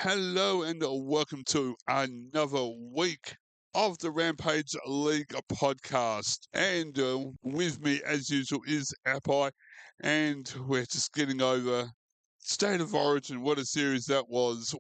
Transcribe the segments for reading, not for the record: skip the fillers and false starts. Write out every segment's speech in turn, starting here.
Hello and welcome to another week of the Rampage League podcast. And with me, as usual, is Apai. And we're just getting over State of Origin. What a series that was.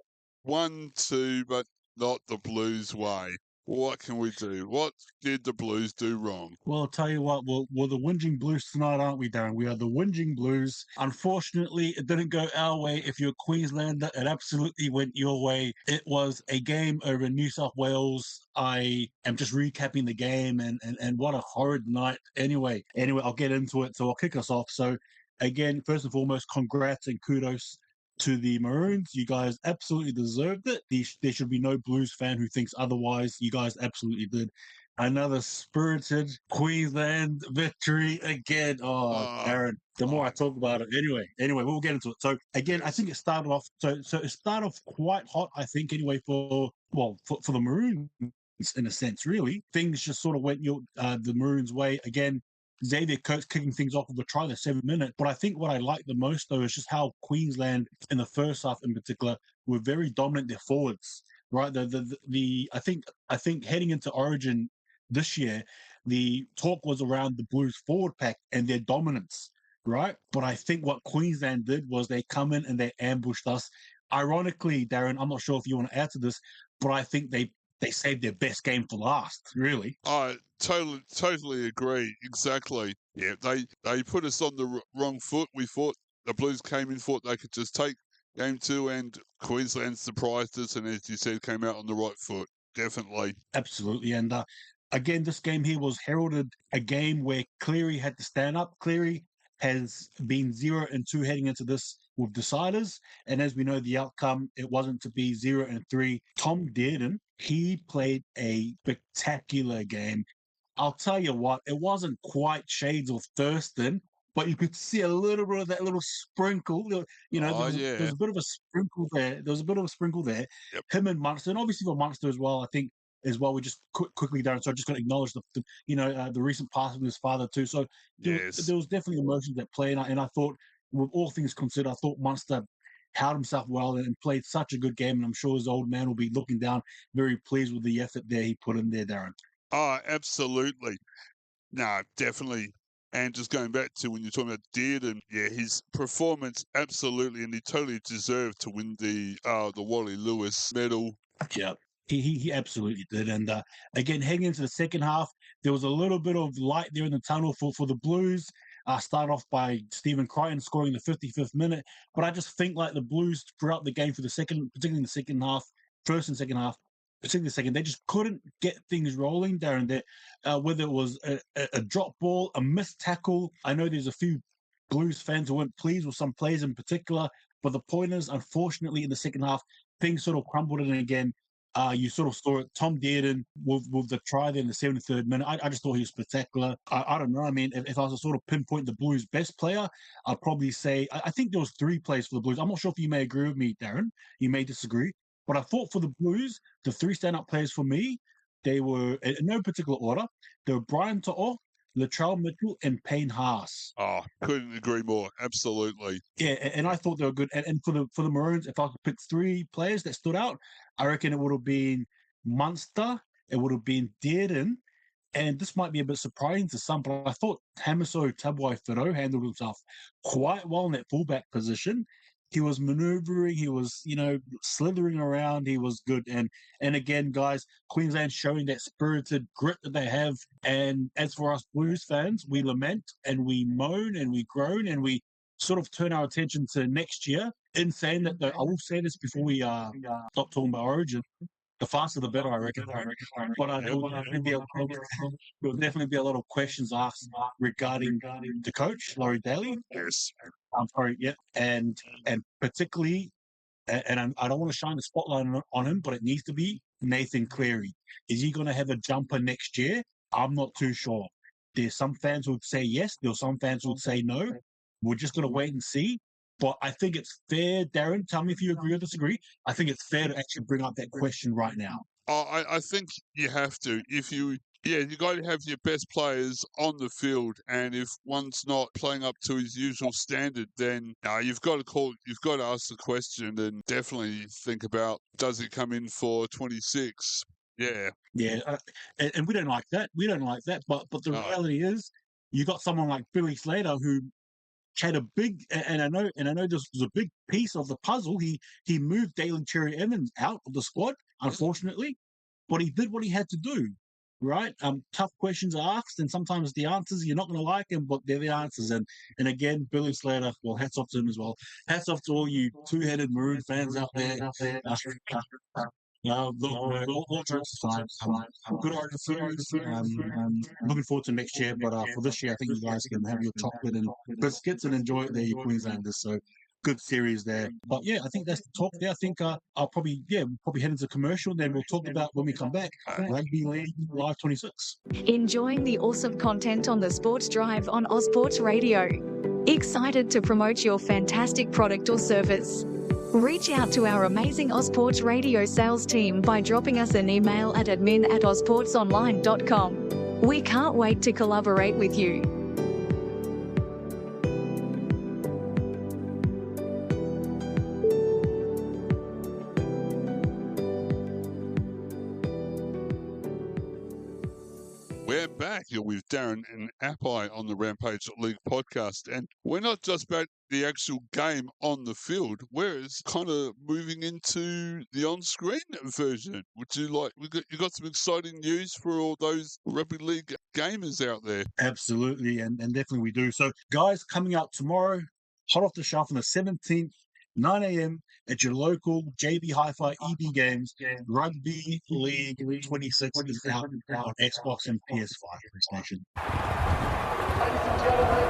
1-2, but not the Blues way. What can we do? What did the Blues do wrong? Well, I'll tell you what, we're the whinging Blues tonight, aren't we, Darren? We are the whinging Blues. Unfortunately, it didn't go our way. If you're a Queenslander, it absolutely went your way. It was a game over New South Wales. I am just recapping the game, and what a horrid night. Anyway, I'll get into it, so I'll kick us off. So, again, first and foremost, congrats and kudos to the Maroons. You guys absolutely deserved it. There should be no Blues fan who thinks otherwise. You guys absolutely did. Another spirited Queensland victory again. Oh, Darren, the more I talk about it. Anyway, we'll get into it. So again, I think it started off so it started off quite hot, I think, anyway, for the Maroons in a sense, really. Things just sort of went the Maroons' way. Again, Xavier Coates kicking things off with a try, the 7th minute. But I think what I like the most, though, is just how Queensland, in the first half in particular, were very dominant, their forwards. Right, I think heading into Origin this year, the talk was around the Blues forward pack and their dominance, right? But I think what Queensland did was they come in and they ambushed us. Ironically, Darren, I'm not sure if you want to add to this, but I think they saved their best game for last, really. I totally agree. Exactly. Yeah, they put us on the wrong foot. We thought the Blues came in, thought they could just take game 2, and Queensland surprised us, and as you said, came out on the right foot. Definitely. Absolutely. And again, this game here was heralded a game where Cleary had to stand up. Cleary has been 0-2 heading into this with deciders. And as we know, the outcome, it wasn't to be 0-3. Tom Dearden, he played a spectacular game. I'll tell you what, it wasn't quite shades of Thurston, but you could see a little bit of that little sprinkle. There was a bit of a sprinkle there. There was a bit of a sprinkle there. Yep. Him and Munster, and obviously for Munster as well, I think, as well. We just quickly down, so I just got to acknowledge the recent passing of his father too. So there was definitely emotions at play, and I thought, with all things considered, I thought Munster held himself well and played such a good game, and I'm sure his old man will be looking down, very pleased with the effort there he put in there, Darren. Oh, absolutely. No, definitely. And just going back to when you're talking about Dearden, yeah, his performance absolutely, and he totally deserved to win the Wally Lewis medal. Yeah. He absolutely did. And again, heading into the second half, there was a little bit of light there in the tunnel for the Blues. Start off by Stephen Crichton scoring the 55th minute. But I just think like the Blues throughout the game for particularly in the second half, first and second half, particularly the second, they just couldn't get things rolling, Darren. Whether it was a drop ball, a missed tackle. I know there's a few Blues fans who weren't pleased with some plays in particular. But the point is, unfortunately, in the second half, things sort of crumbled. And again, you sort of saw it. Tom Dearden with the try there in the 73rd minute. I just thought he was spectacular. I don't know. I mean, if I was to sort of pinpoint the Blues' best player, I'd probably say I think there was 3 plays for the Blues. I'm not sure if you may agree with me, Darren. You may disagree. But I thought for the Blues, the 3 stand-up players for me, they were in no particular order. They were Brian To'o, Latrell Mitchell, and Payne Haas. Oh, couldn't agree more. Absolutely. Yeah, and I thought they were good. And for the Maroons, if I could pick 3 players that stood out, I reckon it would have been Munster, it would have been Dearden, and this might be a bit surprising to some, but I thought Hamiso Tabuai-Fidow handled himself quite well in that fullback position. He was maneuvering, he was, slithering around, he was good. And again, guys, Queensland showing that spirited grit that they have. And as for us Blues fans, we lament and we moan and we groan and we sort of turn our attention to next year, in saying that, I will say this before we stop talking about Origin, the faster the better, I reckon. But there will definitely be a lot of questions asked regarding the coach, Laurie Daly. Yes. I'm sorry, yeah. And particularly, and I don't want to shine the spotlight on him, but it needs to be Nathan Cleary. Is he going to have a jumper next year? I'm not too sure. There's some fans who would say yes. There's some fans who would say no. We're just going to wait and see. But I think it's fair, Darren, tell me if you agree or disagree. I think it's fair to actually bring up that question right now. I think you have to. If you Yeah, you got to have your best players on the field, and if one's not playing up to his usual standard, then you've got to ask the question, and definitely think about, does he come in for 26? Yeah, and we don't like that. We don't like that. But the no, reality is, you got someone like Billy Slater who had a big, and I know this was a big piece of the puzzle. He moved Dalen Cherry Evans out of the squad, unfortunately, but he did what he had to do. Right? Tough questions are asked, and sometimes the answers you're not going to like them, but they're the answers. And again, Billy Slater. Well, hats off to him as well. Hats off to all you two-headed Maroon fans out there. Look, all jokes aside, good Origin series. Looking forward to next year, but for this year, I think you guys can have your chocolate and biscuits and enjoy it there, you Queenslanders. So good series there. But yeah, I think that's the talk there. I think I'll probably head into commercial. Then we'll talk about when we come back. Rugby League Live 26. Enjoying the awesome content on the Sports Drive on Ozsports Radio. Excited to promote your fantastic product or service? Reach out to our amazing Ozsports Radio sales team by dropping us an email at admin@ozsportsonline.com. We can't wait to collaborate with you. we're back here with Darren and Apai on the Rampage League podcast, and we're not just about the actual game on the field. We're kind of moving into the on-screen version. Would you like? You got some exciting news for all those rugby league gamers out there? Absolutely, and definitely we do. So, guys, coming up tomorrow, hot off the shelf on the 17th. 9 a.m. at your local JB Hi-Fi EB Games. Rugby League 26 is out on Xbox and PS5 PlayStation. Ladies and gentlemen,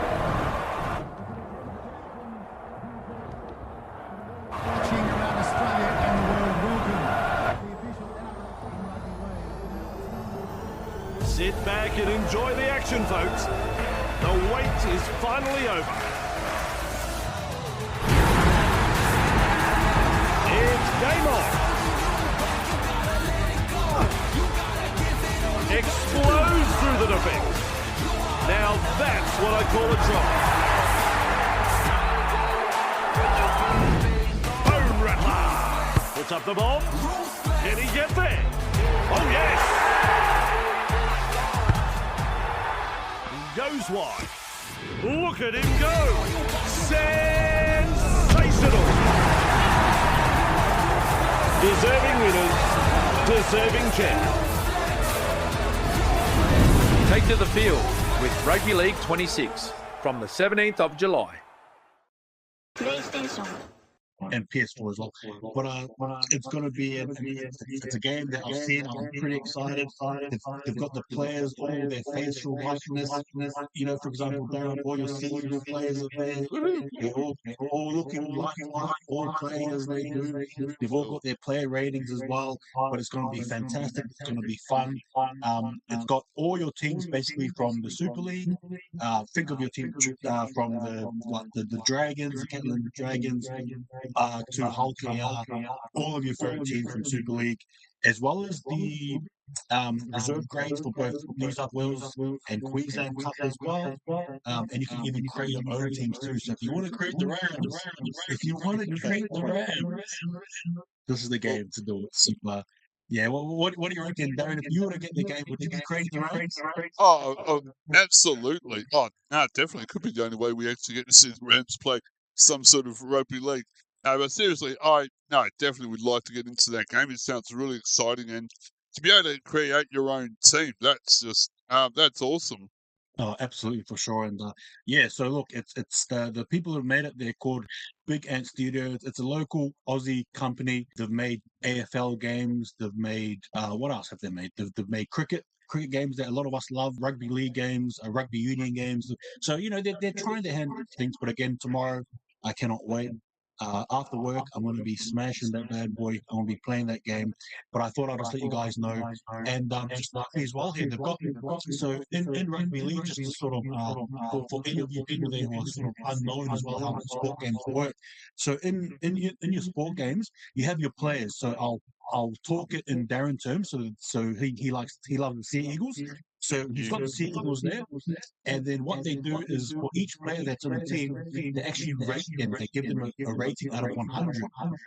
watching around Australia and the world, welcome the official NRL Rugby League. Sit back and enjoy the action, folks. The wait is finally over. It's game on. Explodes through the defence. Now that's what I call a try. Bone rattler. Puts up the bomb. Can he get there? Oh yes. Goes wide. Look at him go. Sensational. Deserving winners, deserving champions. Take to the field with Rugby League 26 from the 17th of July. PlayStation. And PS4 as well. But it's going to be it's a game that I've seen. I'm pretty excited. They've got the players, all their facial likeness. You know, for example, Darren, all your senior players are there. They're all looking like all playing as they do. They've all got their player ratings as well. But it's going to be fantastic. It's going to be fun. It's got all your teams basically from the Super League. Think of your team from the Dragons, the Catlin Dragons. To Hull KR, all of your favorite teams from Super League, as well as the reserve grades for both New South Wales and Queensland Cup as well. And you can even create your own teams too. So if you want to create the Rams, this is the game to do it. So, yeah, what do you reckon, Darren? If you were to get the game, would you be creating the Rams? Oh, absolutely. Oh, no, definitely. Could be the only way we actually get to see the Rams play some sort of rugby league. No, but seriously, I definitely would like to get into that game. It sounds really exciting, and to be able to create your own team, that's just that's awesome. Oh, absolutely, for sure. And yeah, so look, it's the people who've made it. They're called Big Ant Studios. It's a local Aussie company. They've made AFL games. They've made what else have they made? They've made cricket games that a lot of us love, rugby league games, rugby union games. So you know they're trying to handle things. But again, tomorrow I cannot wait. After work, I'm going to be smashing that bad boy. I'm going to be playing that game. But I thought I'd just let you guys know. And just rugby as well here. They've got so in rugby league, just to sort of for any of you people there who are sort of unknown as well how sport games work. So in your sport games, you have your players. So I'll I'll talk it in Darren terms. So he loves the Sea Eagles. So he's got the Sea Eagles there, and then what they do is for each player that's on the team, they actually rate them. They give them a rating out of 100,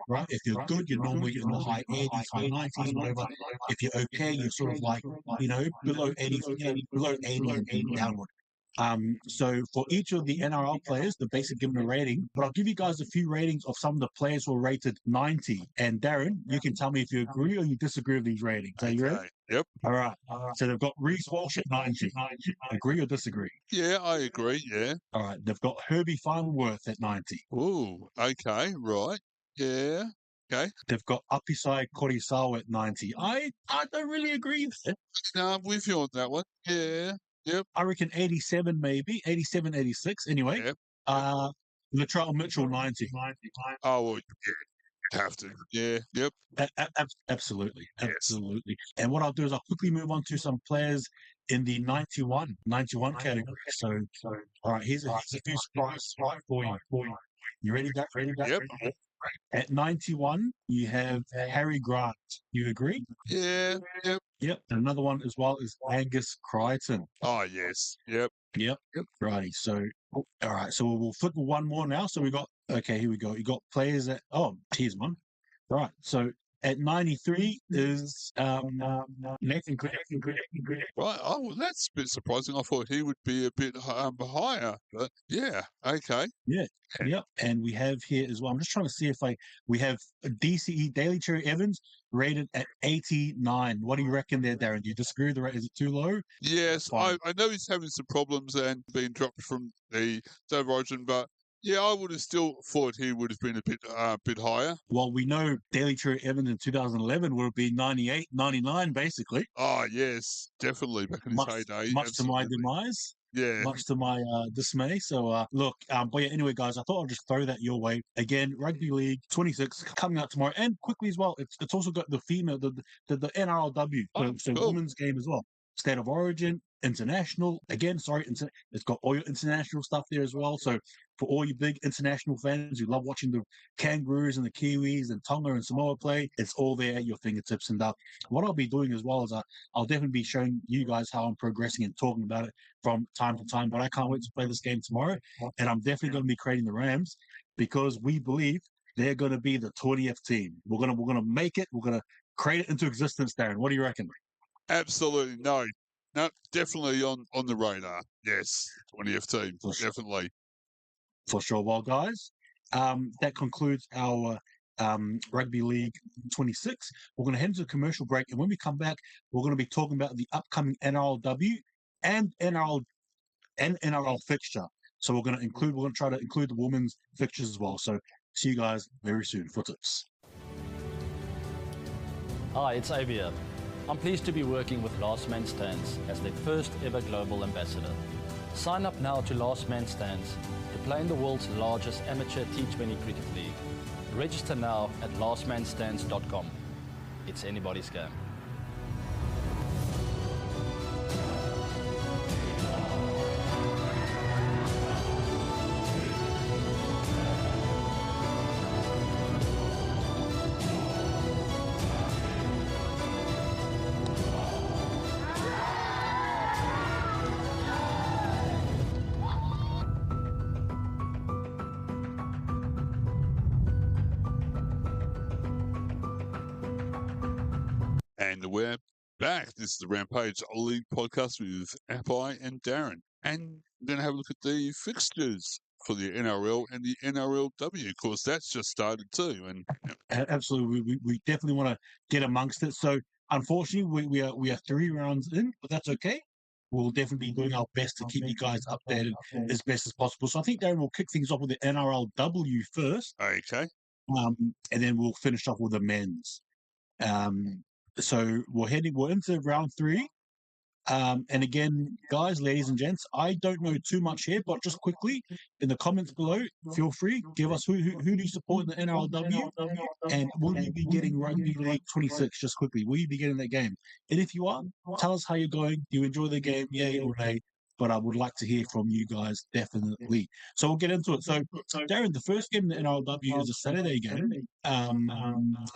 right? If you're good, you're normally in the high 80s, high 90s, whatever. If you're okay, you're sort of like, below 80, below 80 and downward. So for each of the NRL players, the basic given a rating, but I'll give you guys a few ratings of some of the players who are rated 90. And Darren, you can tell me if you agree or you disagree with these ratings. Are you ready? Yep. All right. So they've got Reece Walsh at 90. Agree or disagree? Yeah, I agree. Yeah. All right. They've got Herbie Farnworth at 90. Ooh, okay, right. Yeah. Okay. They've got Apisai Korisawa at 90. I don't really agree with it. No, I'm with you on that one. Yeah. Yep. I reckon 87 maybe, 87, 86. Anyway, Yep. Latrell Mitchell 90. Oh, well, yeah. Have to. Yeah. Yep. Absolutely. Yes. Absolutely. And what I'll do is I'll quickly move on to some players in the 91 category. So all right, here's a few surprises for you. You ready, Jack? Yep. At 91, you have Harry Grant. You agree? Yeah. Yep. Yep. And another one as well is Angus Crichton. Oh, yes. Yep. Yep. Righty. So, all right. So we'll flip one more now. So here we go. You got players that, here's one. All right. So at 93 is Nathan Crick. Right. Oh, well, that's a bit surprising. I thought he would be a bit higher, but yeah. Okay. Yeah. Yep. And we have here as well. I'm just trying to see if we have a DCE Daily Cherry Evans rated at 89. What do you reckon there, Darren? Do you disagree with the rate? Is it too low? Yes, I know he's having some problems and being dropped from the State of Origin, but yeah, I would have still thought he would have been a bit higher. Well, we know Daily Cherry Evans in 2011 would have been 98, 99, basically. Oh, yes, definitely back in his heyday. Much to my demise. Yeah. Much to my dismay. So, look, but yeah, anyway, guys, I thought I'd just throw that your way. Again, Rugby League 26 coming out tomorrow. And quickly as well, it's also got the female, the NRLW, so cool. women's game as well. State of Origin, international. Again, it's got all your international stuff there as well. So for all you big international fans who love watching the Kangaroos and the Kiwis and Tonga and Samoa play, it's all there at your fingertips. And what I'll be doing as well is I'll definitely be showing you guys how I'm progressing and talking about it from time to time. But I can't wait to play this game tomorrow. And I'm definitely going to be creating the Rams because we believe they're going to be the 20th team. We're gonna make it. We're gonna create it into existence, Darren. What do you reckon? Absolutely. No, definitely on the radar. Yes, 20th team. Definitely. For sure. Well, guys, that concludes our Rugby League 26. We're going to head into a commercial break. And when we come back, we're going to be talking about the upcoming NRLW and NRL fixture. So we're going to try to include the women's fixtures as well. So see you guys very soon. For tips. Hi, it's Avia. I'm pleased to be working with Last Man Stands as their first ever global ambassador. Sign up now to Last Man Stands to play in the world's largest amateur T20 cricket league. Register now at lastmanstands.com. It's anybody's game. And we're back. This is the Rampage League podcast with Apai and Darren. And we're going to have a look at the fixtures for the NRL and the NRLW. Of course, that's just started too. And absolutely, we definitely want to get amongst it. So, unfortunately, we are 3 rounds in, but that's okay. We'll definitely be doing our best to keep you guys updated as best as possible. So, I think Darren will kick things off with the NRLW first. Okay. And then we'll finish off with the men's. So we're into round 3. And again, guys, ladies and gents, I don't know too much here, but just quickly in the comments below, feel free, give us who do you support in the NRLW, and will you be getting Rugby League 26? Just quickly, will you be getting that game? And if you are, tell us how you're going. Do you enjoy the game? Yay or nay? but I would like to hear from you guys definitely. So we'll get into it. So Darren, the first game in the NRLW is a Saturday game, and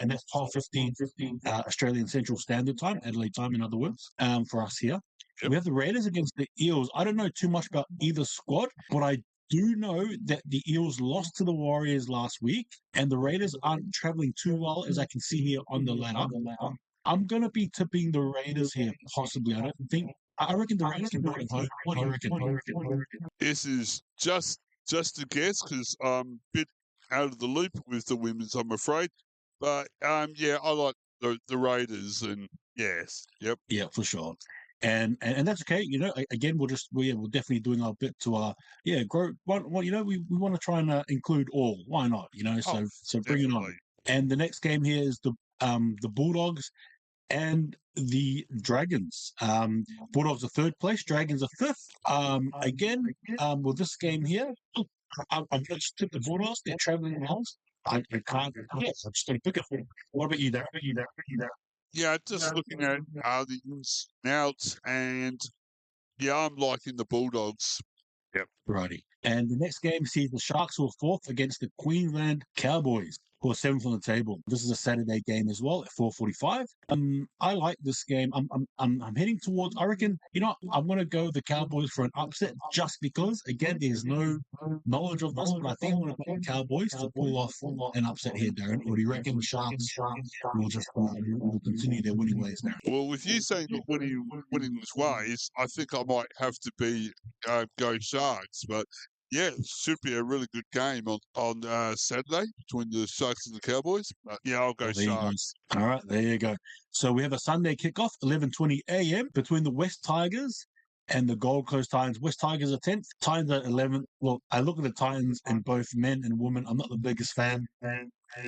that's 12:15 Australian Central Standard Time, Adelaide time, in other words, for us here. Yep. We have the Raiders against the Eels. I don't know too much about either squad, but I do know that the Eels lost to the Warriors last week, and the Raiders aren't traveling too well, as I can see here on the ladder. I'm going to be tipping the Raiders here, possibly. I reckon the Raiders can do it at home. What do you reckon? This is just a guess because I'm a bit out of the loop with the women's, I'm afraid. But yeah, I like the Raiders, and yes, yep. Yeah, for sure. And that's okay. You know, again, we're definitely doing our bit to grow. Well, you know, we want to try and include all. Why not? You know, so bring it on. And the next game here is the Bulldogs and the Dragons. Bulldogs are third place, Dragons are fifth. Again, with this game here, I'm going to just tip the Bulldogs. They're traveling well. I can't. Yes, I'm just going to pick it. What about you there? Yeah, just looking at the ins and outs, and yeah, I'm liking the Bulldogs. Yep. Righty. And the next game sees the Sharks, who are fourth, against the Queensland Cowboys, who are seventh on the table. This is a Saturday game as well at 4:45. I like this game. I'm heading towards. I reckon, you know, I'm going to go the Cowboys for an upset, just because. Again, there's no knowledge of this, but I think I'm going to pick the Cowboys to pull off an upset here, Darren. Or do you reckon the Sharks will just will continue their winning ways now? Well, with you saying that winning ways, I think I might have to be go Sharks, but. Yeah, it should be a really good game on Saturday between the Sharks and the Cowboys. But yeah, I'll go Sharks. All right, there you go. So we have a Sunday kickoff, 11:20 a.m. between the West Tigers and the Gold Coast Titans. West Tigers are 10th, Titans are 11th. Well, I look at the Titans and both men and women. I'm not the biggest fan,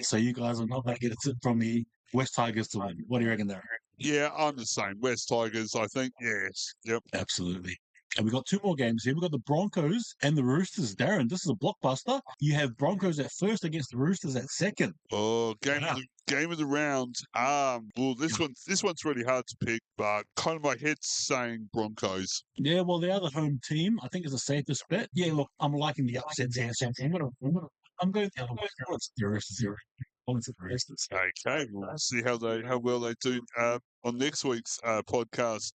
so you guys are not going to get a tip from the West Tigers to win. What do you reckon there? Yeah, I'm the same. West Tigers, I think. Yes. Yep. Absolutely. And we've got two more games here. We've got the Broncos and the Roosters. Darren, this is a blockbuster. You have Broncos at first against the Roosters at second. Oh, game of the round. Well, this one's really hard to pick, but kind of my head's saying Broncos. Yeah, well, the other home team, I think, is the safest bet. Yeah, look, I'm liking the upsets here. So I'm going to the Roosters here. Okay, we'll see how well they do on next week's podcast.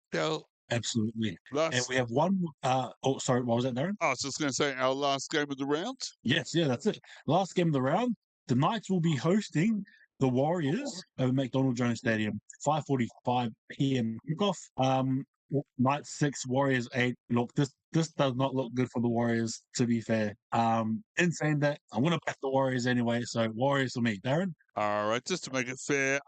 Absolutely. And we have one. Sorry, what was that, Darren? I was just going to say our last game of the round. Yes, yeah, that's it. Last game of the round. The Knights will be hosting the Warriors over McDonald Jones Stadium. 5:45 p.m. kickoff. Knights 6, Warriors 8. Look, this does not look good for the Warriors, to be fair. In saying that, I'm going to back the Warriors anyway, so Warriors for me. Darren? All right, just to make it fair,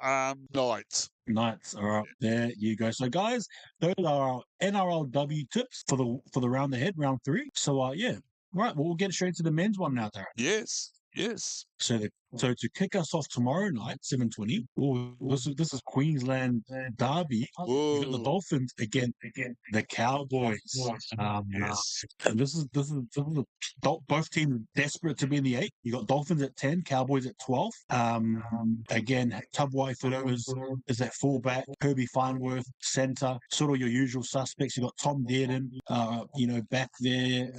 Knights. Knights. All right, there you go. So, guys, those are our NRLW tips for the round ahead, round 3. So, yeah. All right, well, we'll get straight to the men's one now, Darren. Yes. So to kick us off tomorrow night, 7:20. This is Queensland derby. You've got the Dolphins against the Cowboys. Yes. And this is both teams desperate to be in the 8. You got Dolphins at 10, Cowboys at 12. Again, Tabuai Fido is at fullback. Herbie Farnworth centre. Sort of your usual suspects. You got Tom Dearden, back there.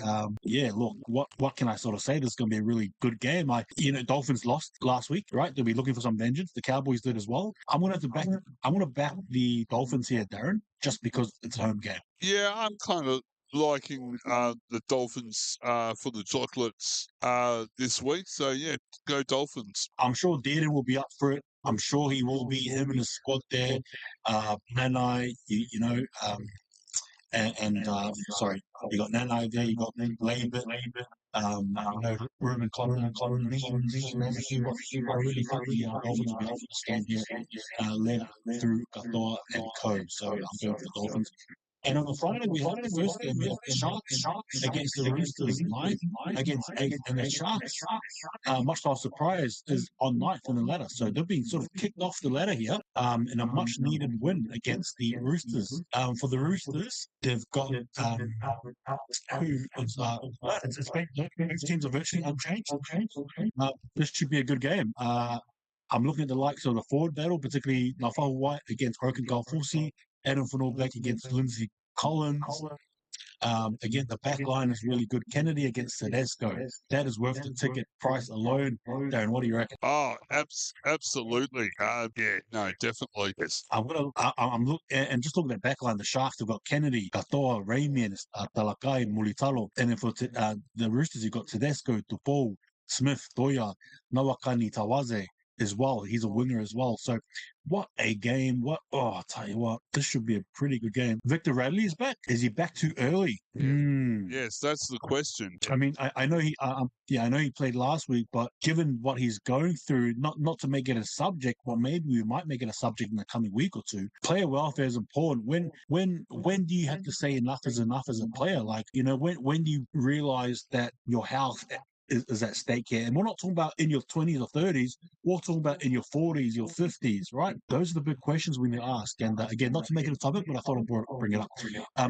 Yeah, look, what can I sort of say? This is going to be a really good game. Dolphins lost last week, right? They'll be looking for some vengeance. The Cowboys did as well. I'm going to back the Dolphins here, Darren, just because it's a home game. Yeah, I'm kind of liking the Dolphins for the chocolates this week. So yeah, go Dolphins. I'm sure Dearden will be up for it. I'm sure he will be. Him and his squad there. Nanai, sorry, you got Nanai there. You got Labour. Ruben Clon, I really think the Dolphins will be off this game here, led through Gathor and Co. So I'm going for the Dolphins. And on the Friday, we have the first game. We have the Sharks against the Roosters, 9 against 8. And the Sharks, much to our surprise, is on 9th in the ladder. So they're being sort of kicked off the ladder here in a much-needed win against the Roosters. For the Roosters, they've got both teams are virtually unchanged. This should be a good game. I'm looking at the likes of the forward battle, particularly Nafal White against Okan Galfusi, Adam Van Orbeck against Lindsay Collins. Again, the back line is really good. Kennedy against Tedesco. That is worth the ticket price alone. Darren, what do you reckon? Oh, absolutely. Yeah, no, definitely. Yes. I'm just looking at backline. The Sharks have got Kennedy, Katoa, Rayman, Talakai, Mulitalo, and then for the Roosters, you've got Tedesco, Tupou, Smith, Toya, Nawakani, Tawaze as well. He's a winger as well. So, what a game! I'll tell you what, this should be a pretty good game. Victor Radley is back. Is he back too early? Yeah. Yes, that's the question. I mean, I know I know he played last week, but given what he's going through, not to make it a subject, well, maybe we might make it a subject in the coming week or two. Player welfare is important. When do you have to say enough is enough as a player? Like, when do you realize that your health is at stake here? And we're not talking about in your 20s or 30s. We're talking about in your 40s, your 50s, right? Those are the big questions we need to ask. And again, not to make it a topic, but I thought I'd bring it up.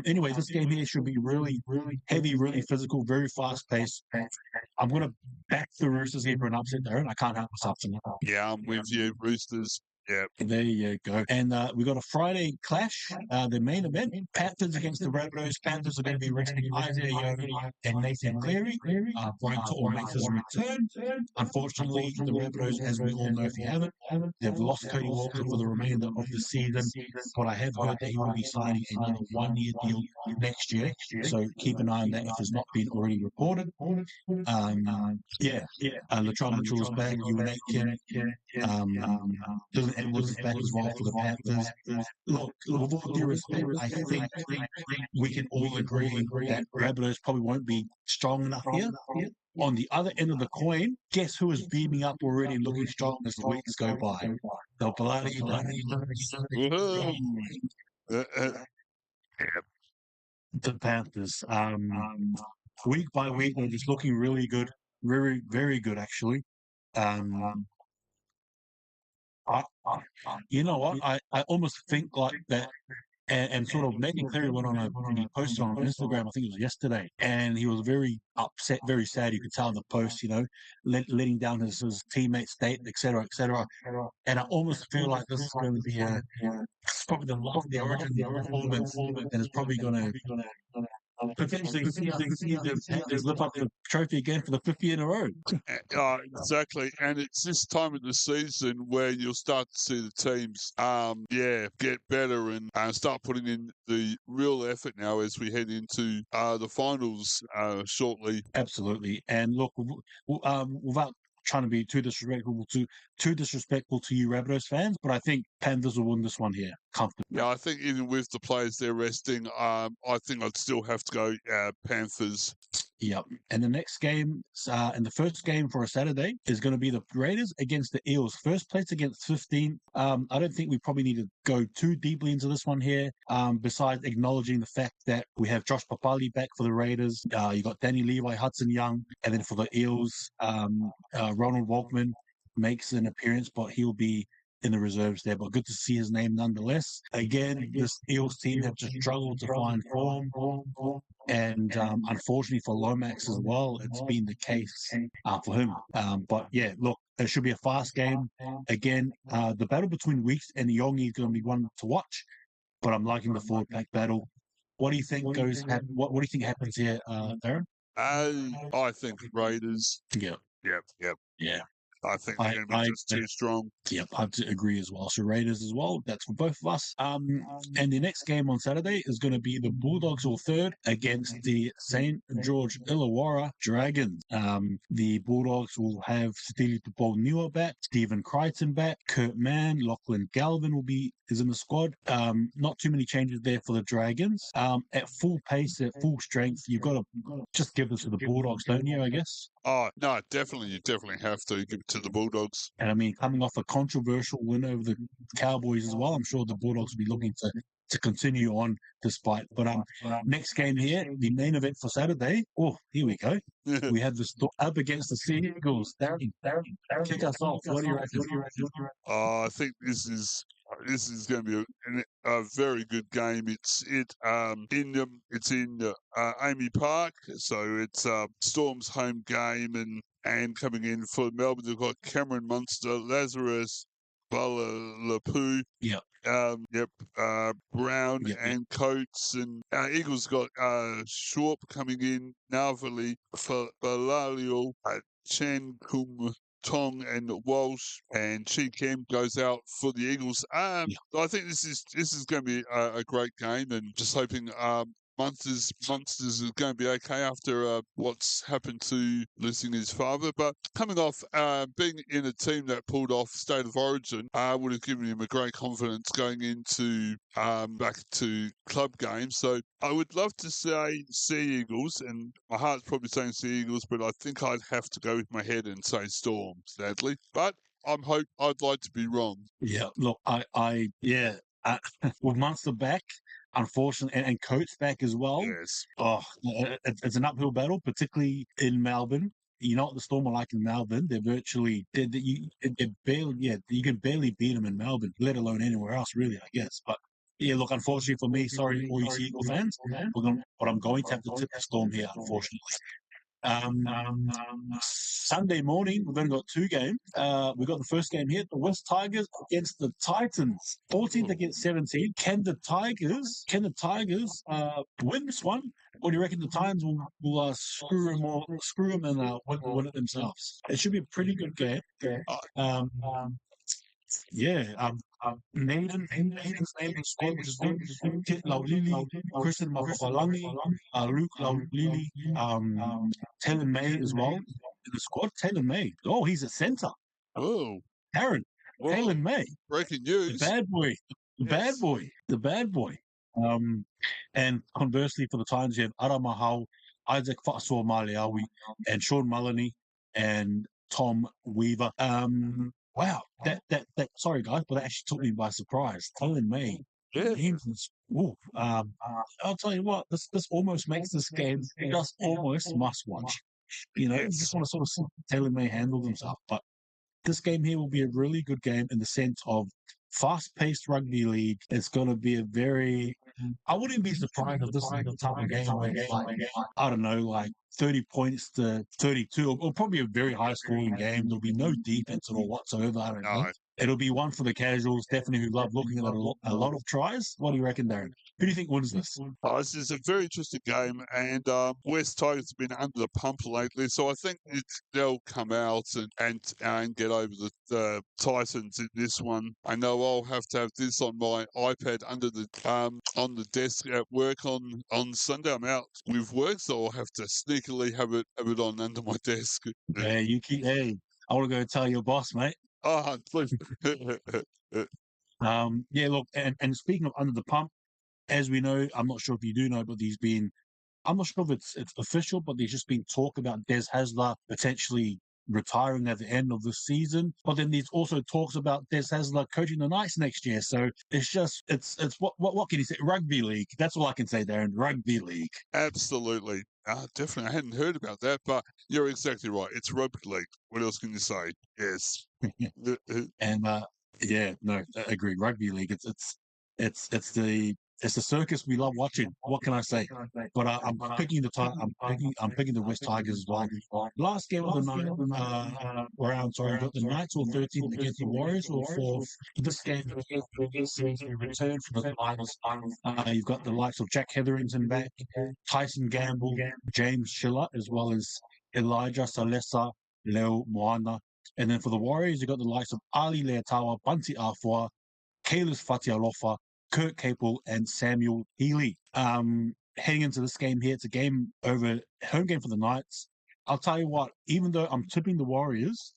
Anyway, this game here should be really heavy, really physical, very fast paced. I'm going to back the Roosters here for an upset there, and I can't help myself tonight. Yeah, I'm with you, Roosters. Yeah. There you go. And we got a Friday clash, the main event. Panthers against the Rabbitohs. Panthers are going to be resting Isaiah Yeo and Nathan Cleary. Brian To'o makes his return. Unfortunately, the Rabbitohs, as we all know if you haven't, they've lost Cody Walker for the remainder of the season. But I have heard that he will be signing another one-year deal next year. So keep an eye on that if it's not been already reported. Latrell Mitchell is back. UNA Kim. Dylan Edwards is back as well for the Panthers. Look, with all due respect, I think we can all agree that Rabbitohs probably won't be strong enough here. On the other end of the coin, guess who is beaming up already, looking strong as the weeks go by? The bloody the Panthers. Week by week, they're just looking really good, very, very good actually. You know what? I almost think like that, and sort of Nathan Cleary went on he posted on Instagram, I think it was yesterday, and he was very upset, very sad. You could tell in the post, letting down his teammates, state, etc., etc. And I almost feel like this is going to be it's probably the last of the Origin performance, and it's probably going to potentially see the Panthers lift up the trophy again for the 5th year in a row. Exactly, and it's this time of the season where you'll start to see the teams, get better and start putting in the real effort now as we head into the finals shortly. Absolutely, and look, without trying to be too disrespectful to you Rabbitohs fans, but I think Panthers will win this one here comfortably. Yeah, I think even with the players they're resting, I think I'd still have to go Panthers. Yep. And the next game, and the first game for a Saturday is going to be the Raiders against the Eels. First place against 15. I don't think we probably need to go too deeply into this one here, besides acknowledging the fact that we have Josh Papali back for the Raiders. You got Danny Levi, Hudson Young, and then for the Eels, Ronald Walkman makes an appearance, but he'll be in the reserves there, but good to see his name nonetheless. Again, this Eels team have just struggled to find form, and unfortunately for Lomax as well, it's been the case for him. But yeah, look, it should be a fast game. Again, the battle between Weeks and Yongi is going to be one to watch, but I'm liking the forward pack battle. What do you think what do you think happens here, Darren? I think Raiders. Yeah. I think they're going to be just too strong. Yep, I have to agree as well. So Raiders as well. That's for both of us. And the next game on Saturday is going to be the Bulldogs or third against the St. George Illawarra Dragons. The Bulldogs will have Stili Tupou-Niua back, Stephen Crichton back, Kurt Mann, Lachlan Galvin is in the squad. Not too many changes there for the Dragons. At full pace, at full strength, you've got to just give this to the Bulldogs, don't you, I guess? Oh, no, definitely. You definitely have to give it to the Bulldogs. And I mean, coming off a controversial win over the Cowboys as well, I'm sure the Bulldogs will be looking to continue on despite. But next game here, the main event for Saturday. Oh, here we go. We have this up against the Sea Eagles. Darren, kick us off. What do you reckon? I think this is going to be a very good game. It's in Amy Park, so it's Storm's home game, and coming in for Melbourne, they've got Cameron Munster, Lazarus Balalapu, Brown, and Coates, and Eagles got Shorp coming in, Narvali, Falalio, Chan Kung Tong and Walsh, and Chi Kem goes out for the Eagles. I think this is going to be a great game, and just hoping Munsters is going to be okay after what's happened to losing his father. But coming off being in a team that pulled off State of Origin would have given him a great confidence going into back to club games. So I would love to say Sea Eagles, and my heart's probably saying Sea Eagles, but I think I'd have to go with my head and say Storm, sadly. But I'd like to be wrong. Yeah, look, with Munster back, unfortunately, and Coates back as well. Yes. It's an uphill battle, particularly in Melbourne. You know what the Storm are like in Melbourne? They're barely, you can barely beat them in Melbourne, let alone anywhere else, really, I guess. But yeah, look, unfortunately for me, sorry, all you Eagle fans, but I'm going to have to tip the Storm here, unfortunately. Sunday morning, we've only got two games. We've got the first game here, the West Tigers against the Titans, 14th against 17. Can the Tigers win this one? Or do you reckon the Titans will screw them and win it themselves? It should be a pretty good game. Nathan's name is squad, which is good. Kit Laulili, Christian Mafalangi, Luke Laulili, Taylor May as well in the squad. Taylor May. Oh, he's a centre. Oh. Darren. Taylor May. Breaking news. The bad boy. The bad boy. And conversely for the Titans, you have Ara Mahau, Isaac Fa'asua Maleawi, and Sean Mullany, and Tom Weaver. Wow, that sorry guys, but that actually took me by surprise. Taylor May. Yeah. I'll tell you what, this almost makes this game just almost must watch. You just want to sort of see Taylor May handle himself. But this game here will be a really good game in the sense of fast-paced rugby league. It's going to be a very... I wouldn't be surprised if this is the type of game where it's I don't know, like 30 points to 32, or probably a very high-scoring game. There'll be no defense at all whatsoever. I don't know. It'll be one for the casuals, definitely, who love looking at a lot of tries. What do you reckon, Darren? Who do you think wins this? This is a very interesting game, and West Tigers have been under the pump lately, so I think they'll come out and get over the Titans in this one. I know I'll have to have this on my iPad under the on the desk at work on Sunday. I'm out with work, so I'll have to sneakily have it on under my desk. Hey, I want to go tell your boss, mate. Oh, please. Look, and speaking of under the pump, as we know, I'm not sure if you do know, but I'm not sure if it's official, but there's just been talk about Des Hasler potentially retiring at the end of the season. But then there's also talks about Des Hasler coaching the Knights next year. So it's what can you say? Rugby league. That's all I can say, Darren. Rugby league. Absolutely. Definitely. I hadn't heard about that, but you're exactly right. It's rugby league. What else can you say? Yes. And I agree. Rugby league. It's the circus we love watching. What can I say? But I'm picking the West Tigers as well. Last game of the night, round. Sorry, we've got the Knights all 13 against the Warriors all 4. This game, return from the finals. You've got the likes of Jack Hetherington back, Tyson Gamble, James Schiller, as well as Elijah Salesa, Leo Moana. And then for the Warriors, you've got the likes of Ali Leatawa, Bunty Afua, Kalis Fatialofa, Kurt Capel, and Samuel Healy. Heading into this game here, it's a home game for the Knights. I'll tell you what, even though I'm tipping the Warriors,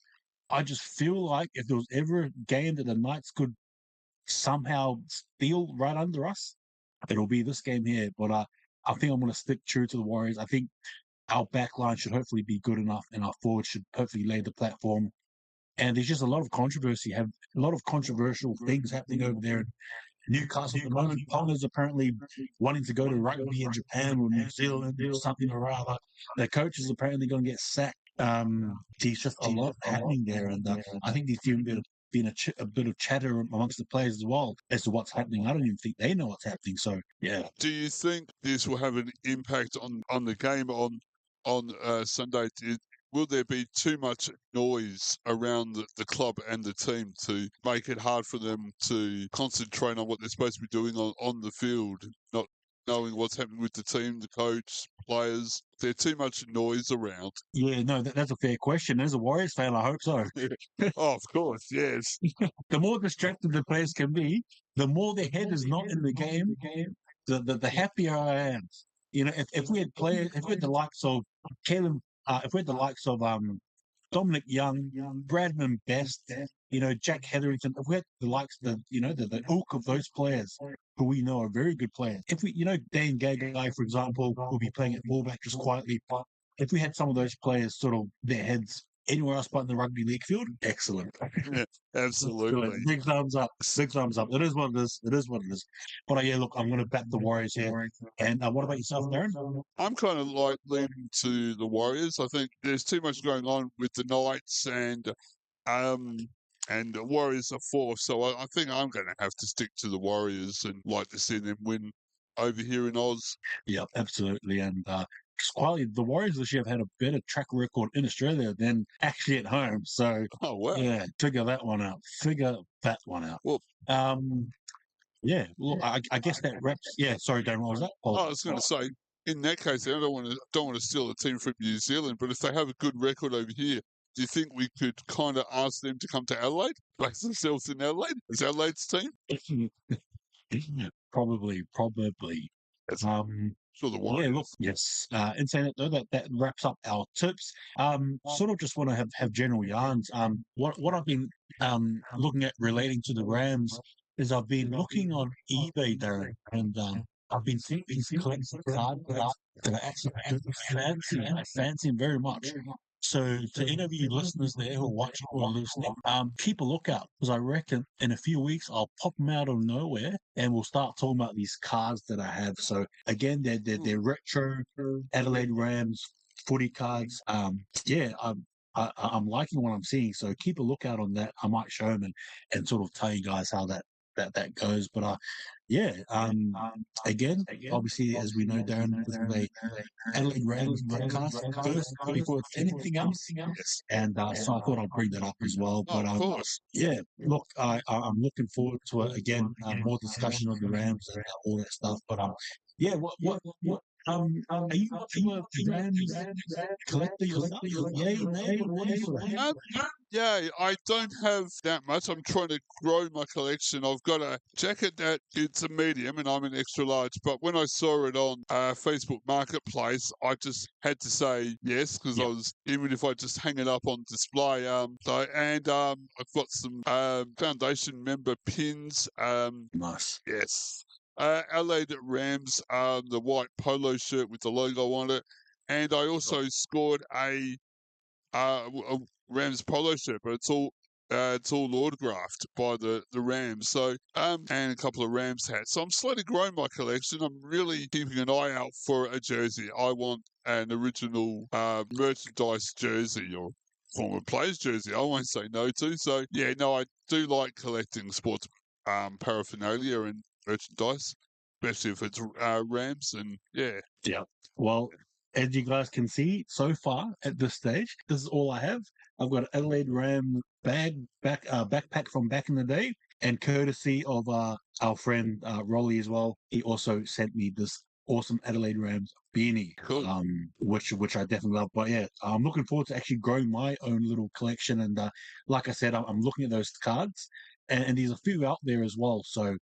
I just feel like if there was ever a game that the Knights could somehow steal right under us, it'll be this game here. But I think I'm going to stick true to the Warriors. I think our back line should hopefully be good enough, and our forwards should hopefully lay the platform. And there's just a lot of controversy, a lot of controversial things happening over there in Newcastle at the moment. Ponga's apparently wanting to go to rugby in Japan or New Zealand or something or other. The coach is apparently going to get sacked. There's just a lot happening there, and I think there's been a bit of chatter amongst the players as well as to what's happening. I don't even think they know what's happening. So yeah. Do you think this will have an impact on the game on Sunday? will there be too much noise around the club and the team to make it hard for them to concentrate on what they're supposed to be doing on the field, not knowing what's happening with the team, the coach, players? There's too much noise around. Yeah, no, that's a fair question. As a Warriors fan, I hope so. Oh, of course, yes. The more distracted the players can be, the more their head is not in the game, the happier I am. You know, if we had players, if we had the likes of Caleb, if we had the likes of Dominic Young, Bradman Best, you know, Jack Hetherington, if we had the likes of the ilk of those players who we know are very good players. If we, Dan Gagai, for example, will be playing at fullback just quietly. If we had some of those players sort of their heads anywhere else but in the rugby league field, excellent. Yeah, absolutely. Big thumbs up. Big thumbs up. It is what it is. It is what it is. But yeah, look, I'm going to back the Warriors here. And what about yourself, Darren? I'm kind of like leaning to the Warriors. I think there's too much going on with the Knights and the Warriors are fourth. So I think I'm going to have to stick to the Warriors and like to see them win over here in Oz. Yeah, absolutely. And quietly, the Warriors this year have had a better track record in Australia than actually at home. So, oh, wow. Yeah, figure that one out. Well, yeah, well, I guess that wraps. Yeah, sorry, Darren, what was that? I was going to say, in that case, I don't want to steal a team from New Zealand, but if they have a good record over here, do you think we could kind of ask them to come to Adelaide, place themselves in Adelaide as Adelaide's team? Probably. Sure, the Warriors. Yeah, look, yes. In saying that, though, that wraps up our tips. Sort of just want to have general yarns. What I've been looking at relating to the Rams is I've been looking on eBay, Darren, and I've been seeing these collecting cards that I actually fancy, and I fancy them very much. So to any of you listeners there who are watching or listening, keep a lookout, because I reckon in a few weeks I'll pop them out of nowhere and we'll start talking about these cards that I have. So again, they're retro Adelaide Rams footy cards. I'm liking what I'm seeing, so keep a lookout on that. I might show them and sort of tell you guys how that goes. But again, obviously, as we know, Darren, this is a Adelaide Rams podcast first before anything else. And so I thought I'd bring that up as well. But of course. Yeah, look, I'm looking forward to it again. More discussion on the Rams and all that stuff. But yeah, what are you a Rams collector yourself? Yeah, I don't have that much. I'm trying to grow my collection. I've got a jacket that it's a medium and I'm an extra large. But when I saw it on Facebook Marketplace, I just had to say yes, because I was, even if I just hang it up on display. I've got some foundation member pins. Nice. Yes. Adelaide Rams, the white polo shirt with the logo on it, and I also scored a Rams polo shirt, but it's all autographed by the Rams. So and a couple of Rams hats. So I'm slowly growing my collection. I'm really keeping an eye out for a jersey. I want an original merchandise jersey or former players jersey. I won't say no to. So yeah, no, I do like collecting sports paraphernalia and merchandise, especially if it's Rams, and yeah. Well, as you guys can see, so far at this stage, this is all I have. I've got an Adelaide Rams backpack from back in the day, and courtesy of our friend Rolly as well. He also sent me this awesome Adelaide Rams beanie, cool. which I definitely love. But yeah, I'm looking forward to actually growing my own little collection. And like I said, I'm looking at those cards. And there's a few out there as well. So,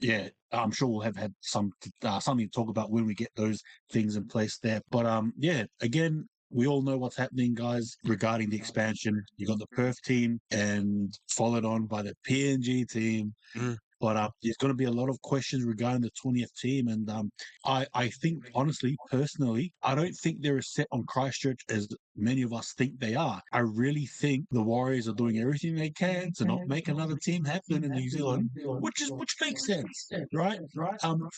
yeah, I'm sure we'll have had something to talk about when we get those things in place there. But, yeah, again, we all know what's happening, guys, regarding the expansion. You got the Perth team and followed on by the PNG team. But there's going to be a lot of questions regarding the 20th team. And I think, honestly, personally, I don't think they're as set on Christchurch as many of us think they are. I really think the Warriors are doing everything they can to not make another team happen in New Zealand, which makes sense, right? From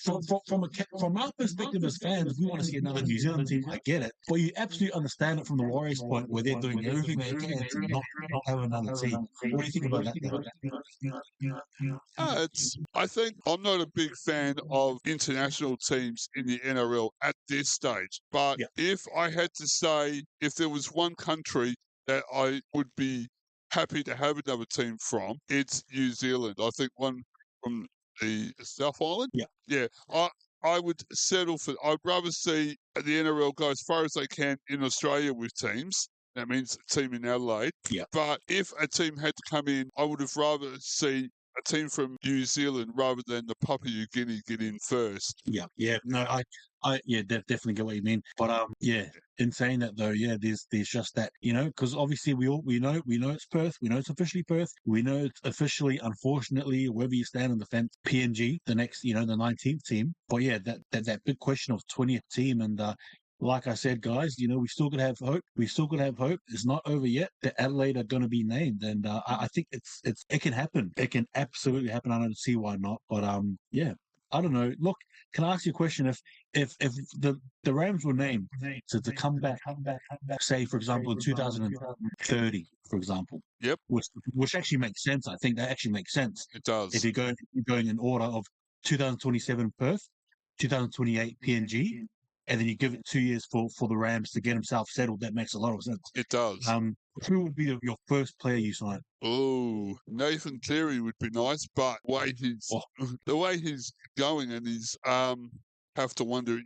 our perspective as fans, we want to see another New Zealand team. I get it, but you absolutely understand it from the Warriors' point, where they're doing everything they can to not have another team. What do you think about that? I think I'm not a big fan of international teams in the NRL at this stage. But if I had to say, if there was one country that I would be happy to have another team from, it's New Zealand. I think one from the South Island. Yeah. I would settle for. I'd rather see the NRL go as far as they can in Australia with teams. That means a team in Adelaide. But if a team had to come in, I would have rather see a team from New Zealand rather than the Papua New Guinea get in first. No, I definitely get what you mean. But in saying that though, there's just that, because obviously we know it's Perth, we know it's officially Perth, we know it's officially, unfortunately, wherever you stand on the fence, PNG, the next, the 19th team. But that big question of 20th team, and like I said, guys, we still could have hope. We still could have hope. It's not over yet. The Adelaide are going to be named, and I think it can happen. It can absolutely happen. I don't see why not. But I don't know. Look, can I ask you a question? If the Rams were named to come back, say for example in 2030, for example, which actually makes sense. I think that actually makes sense. It does. If you're going in order of 2027 Perth, 2028 PNG. And then you give it 2 years for the Rams to get himself settled. That makes a lot of sense. It does. Who would be your first player you sign? Oh, Nathan Cleary would be nice, but the way he's going, and he's have to wonder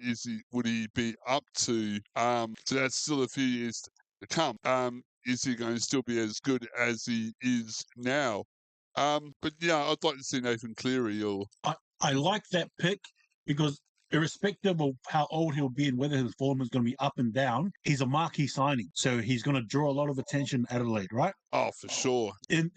would he be up to? So that's still a few years to come. Is he going to still be as good as he is now? But I'd like to see Nathan Cleary. I like that pick because, irrespective of how old he'll be and whether his form is going to be up and down, he's a marquee signing. So he's going to draw a lot of attention in Adelaide, right? Oh, for sure. In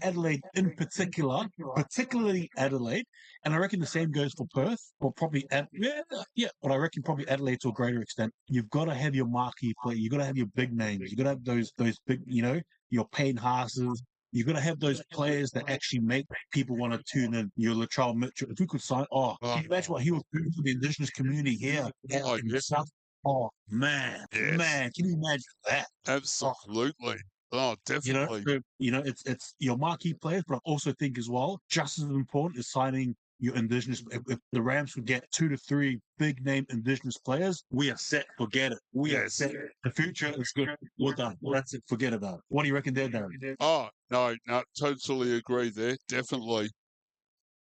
Adelaide in particular, particularly Adelaide, and I reckon the same goes for Perth, or probably, but I reckon probably Adelaide to a greater extent. You've got to have your marquee player. You've got to have your big names. You've got to have those big, your Payne Haas's. You've got to have those players that actually make people want to tune in. Your Latrell Mitchell. If we could sign, can you imagine what he was doing for the Indigenous community here in the South? Oh, man. Yes. Man, can you imagine that? Absolutely. Oh, definitely. It's your marquee players, but I also think as well, just as important is signing your Indigenous. If the Rams would get 2 to 3 big name Indigenous players, we are set. Forget it. We are set. The future is good. We're done. That's it. Forget about it. What do you reckon there, Darren? Oh, no, totally agree there. Definitely.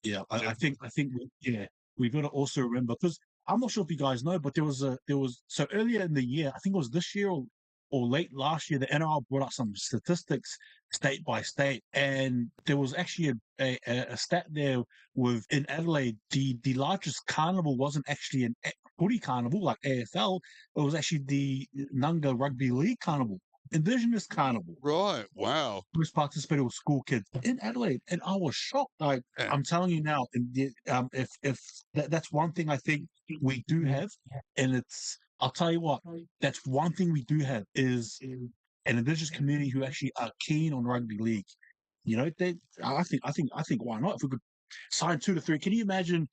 Yeah, I think we've got to also remember, because I'm not sure if you guys know, but there was so earlier in the year, I think it was this year or late last year, the NRL brought out some statistics state by state, and there was actually a stat there with in Adelaide, the largest carnival wasn't actually an footy carnival like AFL, it was actually the Nunga Rugby League carnival. Indigenous carnival. Right, wow. Who's participated with school kids in Adelaide, and I was shocked. I'm telling you now, if that's one thing I think we do have, and I'll tell you what, that's one thing we do have is an Indigenous community who actually are keen on rugby league. I think why not? If we could sign 2 to 3, can you imagine?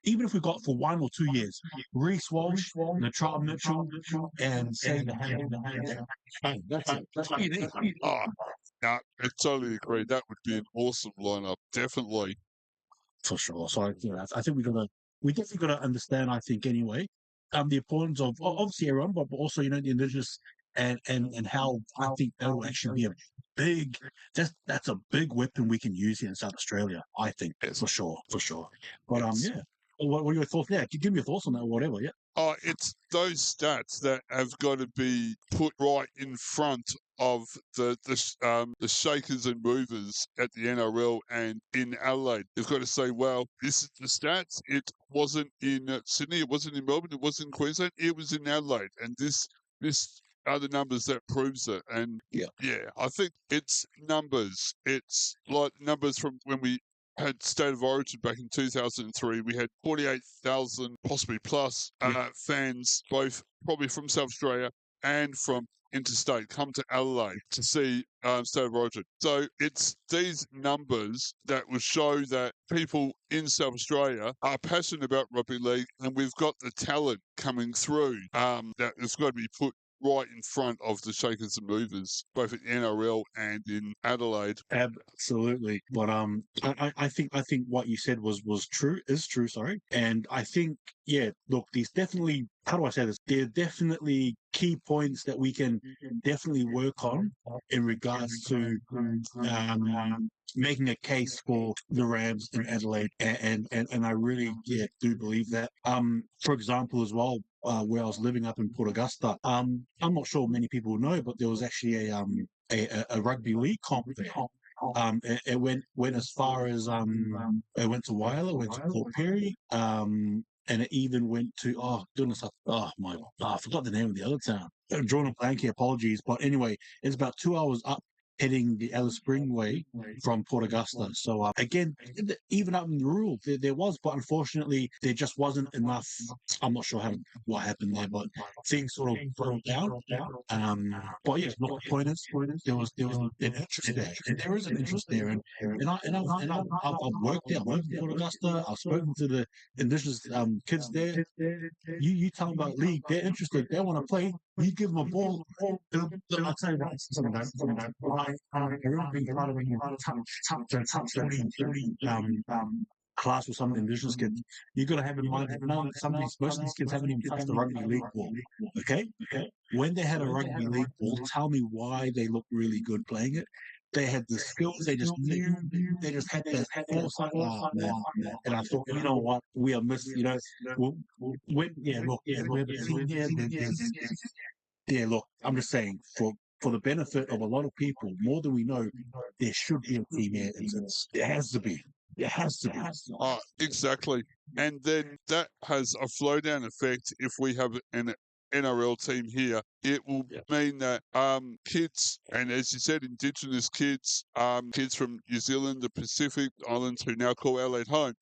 Even if we got for 1 or 2 years, Reece Walsh, Latrell Mitchell, and say the hand. That's it. That's what you need. Oh, no, I totally agree. That would be an awesome lineup, definitely. For sure. So I think we definitely got to understand. I think anyway, the importance of obviously everyone, but also the Indigenous and how I think that will actually be a big. That's a big weapon we can use here in South Australia. I think for sure. But What are your thoughts? Yeah, give me your thoughts on that or whatever, yeah. Oh, it's those stats that have got to be put right in front of the shakers and movers at the NRL and in Adelaide. They've got to say, well, this is the stats. It wasn't in Sydney, it wasn't in Melbourne, it wasn't in Queensland, it was in Adelaide. And this are the numbers that proves it. And I think it's numbers. It's like numbers from when we had State of Origin back in 2003. We had 48,000, possibly plus, fans, both probably from South Australia and from interstate, come to Adelaide to see State of Origin. So it's these numbers that will show that people in South Australia are passionate about rugby league, and we've got the talent coming through that has got to be put right in front of the Shakers and Movers, both in NRL and in Adelaide. Absolutely. But I think what you said is true, sorry. And I think, yeah, look, there's definitely, how do I say this? There are definitely key points that we can definitely work on in regards to making a case for the Rams in Adelaide, and I really do believe that. For example, as well, where I was living up in Port Augusta, I'm not sure many people know, but there was actually a rugby league comp there. It went as far as it went to Whyalla, went to Port Perry, and it even went to I forgot the name of the other town. I'm drawing a blank here, apologies. But anyway, it's about 2 hours up heading the Alice Spring way from Port Augusta. So again, even up in the rural, there was, but unfortunately, there just wasn't enough. I'm not sure what happened there, but things sort of broke down. But yeah, look, the point is, there was an interest there, and there is an interest there, and I've worked there. I've worked in Port Augusta. I've spoken to the Indigenous kids there. You tell them about league, they're interested. They want to play. You give them a ball. I'll tell you what, I remember being part of a top 20 class with some Indigenous kids. You've got to have in mind that most of these kids haven't even touched the rugby league ball. Okay? When they had a rugby league ball, tell me why they looked really good playing it. They had the skills, they just knew, they just had that foresight. Oh, man. And I thought, you know what, we are missing, look, we're the team here. Look, I'm just saying, for the benefit of a lot of people, more than we know, there should be a team here. There has to be. It has to be. Oh, exactly. And then that has a flow-down effect if we have an NRL team here. It will mean that kids, and as you said, Indigenous kids, kids from New Zealand, the Pacific Islands, who now call Adelaide home,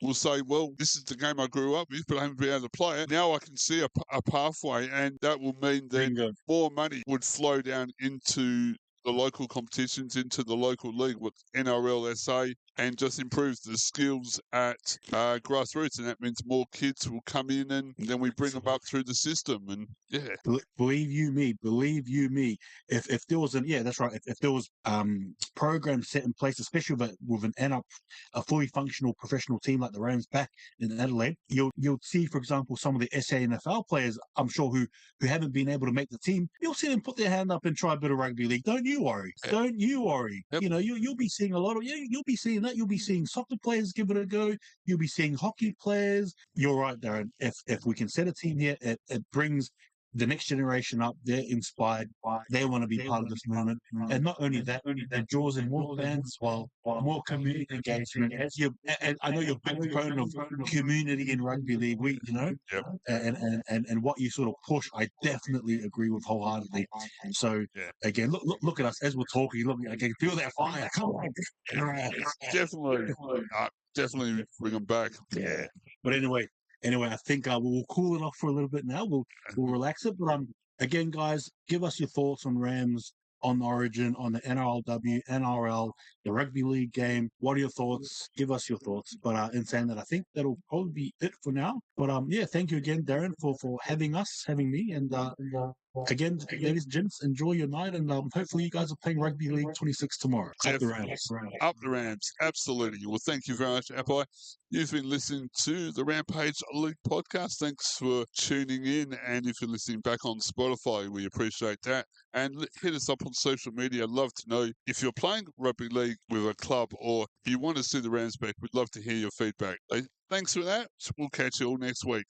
will say, well, this is the game I grew up with, but I haven't been able to play it. Now I can see a pathway, and that will mean that more money would flow down into the local competitions, into the local league with NRL SA, and just improves the skills at grassroots, and that means more kids will come in, and then we bring them up through the system. And believe you me, if there was that's right, if there was programs set in place, especially with a fully functional professional team like the Rams back in Adelaide, you'll see, for example, some of the SANFL players, I'm sure, who haven't been able to make the team, you'll see them put their hand up and try a bit of rugby league. Don't you worry. Yep. You'll be seeing a lot of you'll be seeing that. You'll be seeing soccer players give it a go. You'll be seeing hockey players. You're right, Darren. If we can set a team here, it brings the next generation up. They're inspired. They want to be part of this movement. And not only that, it draws in more fans as well, more community engagement. And I know you're a big proponent of community in rugby league. And what you sort of push, I definitely agree with wholeheartedly. So again, look at us as we're talking. Look, I can feel that fire. Come on, definitely bring them back. Yeah, but anyway, I think we'll cool it off for a little bit now. We'll relax it. But again, guys, give us your thoughts on Rams, on Origin, on the NRLW, NRL, the Rugby League game. What are your thoughts? Give us your thoughts. But in saying that, I think that'll probably be it for now. But thank you again, Darren, for having me. And again, ladies and gents, enjoy your night. And hopefully you guys are playing Rugby League 26 tomorrow. Up the Rams. Up the Rams. Absolutely. Well, thank you very much, Apai. You've been listening to the Rampage League podcast. Thanks for tuning in. And if you're listening back on Spotify, we appreciate that. And hit us up on social media. I'd love to know if you're playing Rugby League with a club, or if you want to see the Rams back. We'd love to hear your feedback. Thanks for that. We'll catch you all next week.